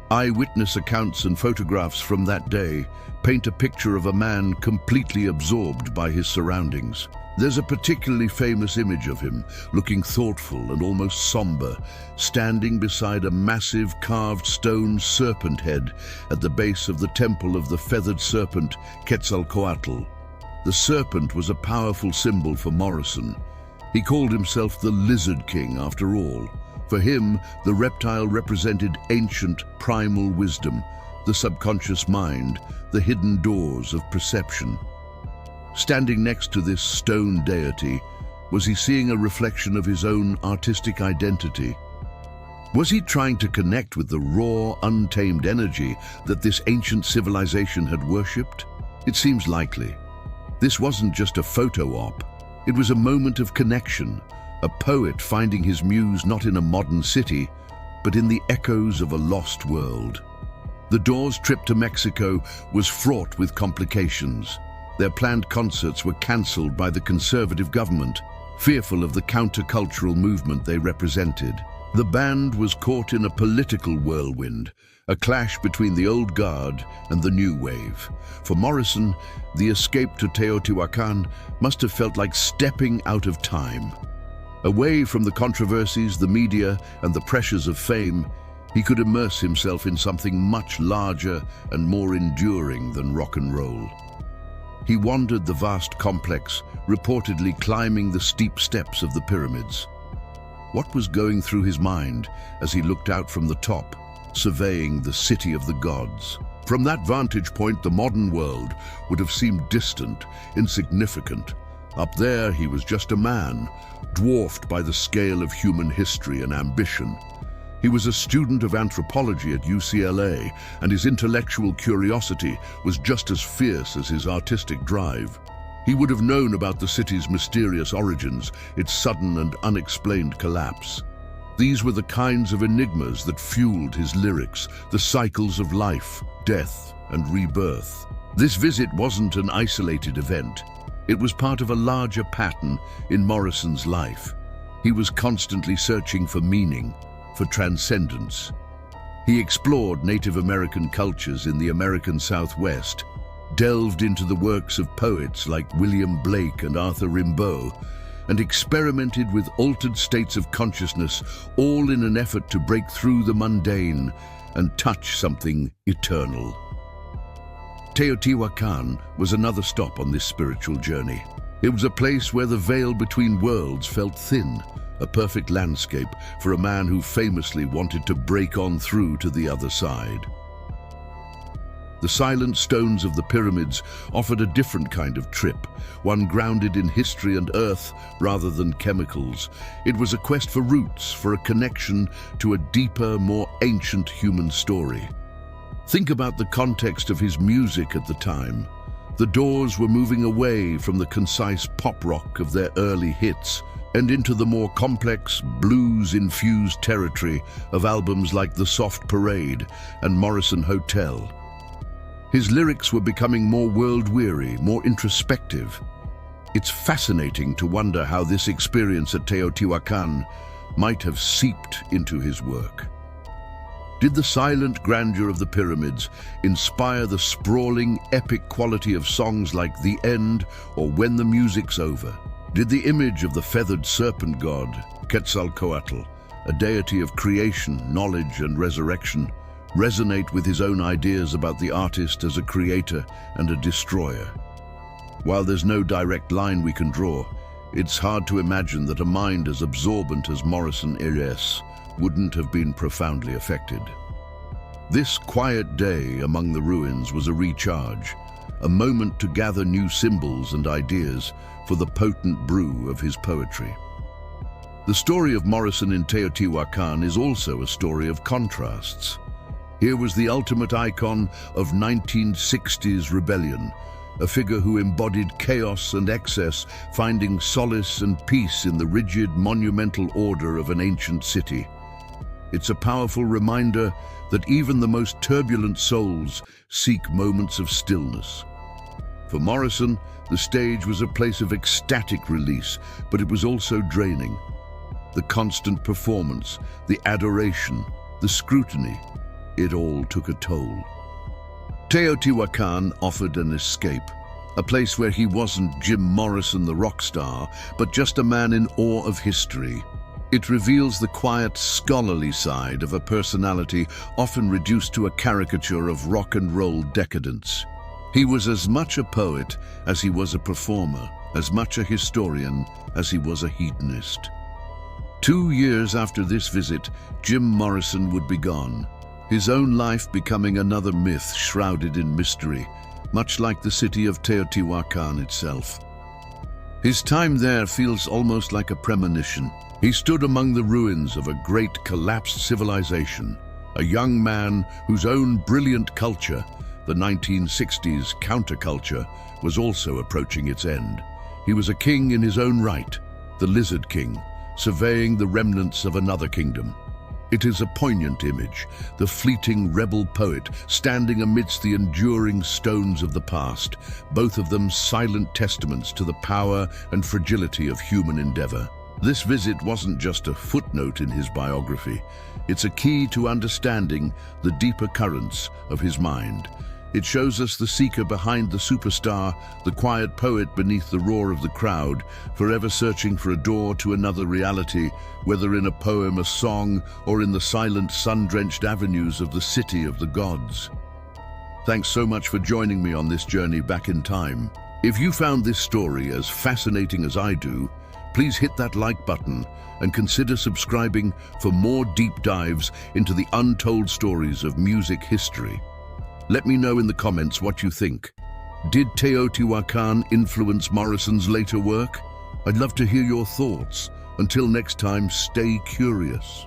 Eyewitness accounts and photographs from that day paint a picture of a man completely absorbed by his surroundings. There's a particularly famous image of him, looking thoughtful and almost somber, standing beside a massive carved stone serpent head at the base of the temple of the feathered serpent Quetzalcoatl. The serpent was a powerful symbol for Morrison. He called himself the Lizard King after all. For him, the reptile represented ancient, primal wisdom, the subconscious mind, the hidden doors of perception. Standing next to this stone deity, was he seeing a reflection of his own artistic identity? Was he trying to connect with the raw, untamed energy that this ancient civilization had worshipped? It seems likely. This wasn't just a photo op. It was a moment of connection, a poet finding his muse not in a modern city, but in the echoes of a lost world. The Doors' trip to Mexico was fraught with complications. Their planned concerts were cancelled by the conservative government, fearful of the countercultural movement they represented. The band was caught in a political whirlwind, a clash between the old guard and the new wave. For Morrison, the escape to Teotihuacan must have felt like stepping out of time. Away from the controversies, the media, and the pressures of fame, he could immerse himself in something much larger and more enduring than rock and roll. He wandered the vast complex, reportedly climbing the steep steps of the pyramids. What was going through his mind as he looked out from the top, surveying the city of the gods? From that vantage point, the modern world would have seemed distant, insignificant. Up there, he was just a man, dwarfed by the scale of human history and ambition. He was a student of anthropology at UCLA, and his intellectual curiosity was just as fierce as his artistic drive. He would have known about the city's mysterious origins, its sudden and unexplained collapse. These were the kinds of enigmas that fueled his lyrics, the cycles of life, death, and rebirth. This visit wasn't an isolated event. It was part of a larger pattern in Morrison's life. He was constantly searching for meaning, for transcendence. He explored Native American cultures in the American Southwest, delved into the works of poets like William Blake and Arthur Rimbaud, and experimented with altered states of consciousness, all in an effort to break through the mundane and touch something eternal. Teotihuacan was another stop on this spiritual journey. It was a place where the veil between worlds felt thin, a perfect landscape for a man who famously wanted to break on through to the other side. The silent stones of the pyramids offered a different kind of trip, one grounded in history and earth rather than chemicals. It was a quest for roots, for a connection to a deeper, more ancient human story. Think about the context of his music at the time. The Doors were moving away from the concise pop rock of their early hits and into the more complex, blues-infused territory of albums like The Soft Parade and Morrison Hotel. His lyrics were becoming more world-weary, more introspective. It's fascinating to wonder how this experience at Teotihuacan might have seeped into his work. Did the silent grandeur of the pyramids inspire the sprawling, epic quality of songs like The End or When the Music's Over? Did the image of the feathered serpent god, Quetzalcoatl, a deity of creation, knowledge, and resurrection, resonate with his own ideas about the artist as a creator and a destroyer? While there's no direct line we can draw, it's hard to imagine that a mind as absorbent as Morrison is wouldn't have been profoundly affected. This quiet day among the ruins was a recharge, a moment to gather new symbols and ideas for the potent brew of his poetry. The story of Morrison in Teotihuacan is also a story of contrasts. Here was the ultimate icon of 1960s rebellion, a figure who embodied chaos and excess, finding solace and peace in the rigid, monumental order of an ancient city. It's a powerful reminder that even the most turbulent souls seek moments of stillness. For Morrison, the stage was a place of ecstatic release, but it was also draining. The constant performance, the adoration, the scrutiny, it all took a toll. Teotihuacan offered an escape, a place where he wasn't Jim Morrison the rock star, but just a man in awe of history. It reveals the quiet, scholarly side of a personality often reduced to a caricature of rock and roll decadence. He was as much a poet as he was a performer, as much a historian as he was a hedonist. 2 years after this visit, Jim Morrison would be gone, his own life becoming another myth shrouded in mystery, much like the city of Teotihuacan itself. His time there feels almost like a premonition. He stood among the ruins of a great collapsed civilization, a young man whose own brilliant culture, the 1960s counterculture, was also approaching its end. He was a king in his own right, the Lizard King, surveying the remnants of another kingdom. It is a poignant image, the fleeting rebel poet standing amidst the enduring stones of the past, both of them silent testaments to the power and fragility of human endeavor. This visit wasn't just a footnote in his biography, it's a key to understanding the deeper currents of his mind. It shows us the seeker behind the superstar, the quiet poet beneath the roar of the crowd, forever searching for a door to another reality, whether in a poem, a song, or in the silent, sun-drenched avenues of the city of the gods. Thanks so much for joining me on this journey back in time. If you found this story as fascinating as I do, please hit that like button and consider subscribing for more deep dives into the untold stories of music history. Let me know in the comments what you think. Did Teotihuacan influence Morrison's later work? I'd love to hear your thoughts. Until next time, stay curious.